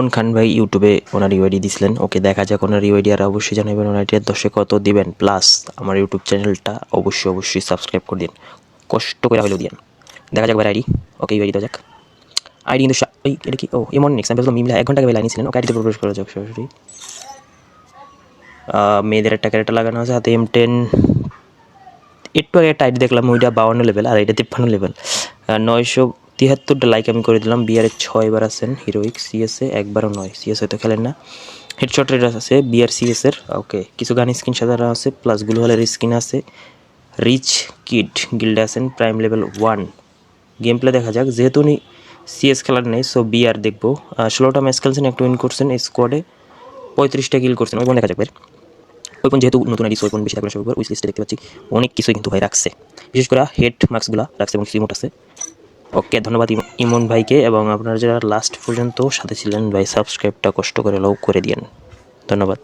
ইমন খান ভাই ইউটিউবে ওনার ইউআইডি দিছিলেন। ওকে, দেখা যাক ওনার ইউআইডি, আর অবশ্যই জানাবেন ওনার এটার দশে কত দিবেন। প্লাস আমার ইউটিউব চ্যানেলটা অবশ্যই সাবস্ক্রাইব করে দিন, কষ্ট করে হলেও দিন। দেখা যাক ভাই আইডি। ওকে, ইউআইডি দেওয়া যাক। আইডি কিন্তু ওই এটা কি, ও ইমন নেক্সট, আমি বললাম মিমলা 1 ঘন্টা আগে লাইনে ছিলেন। ওকে, আইডিতে প্রবেশ করা যাক সরাসরি। মেয়েদের একটা ক্যারেক্টার লাগানো আছে হাতে M10। একটু আগে একটা আইডি দেখলাম, ওইটা 52 লেভেল আর এটা 53 লেভেল। 973টা লাইক আমি করে দিলাম। বিআর 6 বার আছেন হিরোইক। সিএসএ একবারও নয়, সিএস হয়তো খেলেন না। হেডশট রেড আছে বিআর সিএস এর। ওকে, কিছু গান স্কিন সাজানো আছে, প্লাস গ্লু হলের স্কিন আছে। রিচ কিড গিল্ডে আছেন, প্রাইম লেভেল 1। গেম প্লে দেখা যাক, যেহেতু উনি সিএস খেলার নেই সো বিআর দেখবো। 16টা ম্যাচ খেলছেন, একটা উইন করছেন, স্কোয়াডে 35টা কিল করছেন। ওই দেখা যাক ভাই। ওইপন যেহেতু নতুন আইডি, ওইপন বেশি থাকলে সব উইস লিস্টে দেখতে পাচ্ছি অনেক কিছুই কিন্তু ভাই রাখছে, বিশেষ করে হেড মার্কসগুলো রাখছে এবং রিমোট আছে। ওকে, ধন্যবাদ ইমন ভাইকে, এবং আপনারা যারা লাস্ট পর্যন্ত সাথে ছিলেন ভাই, সাবস্ক্রাইবটা কষ্ট করে করে দিয়েন। ধন্যবাদ।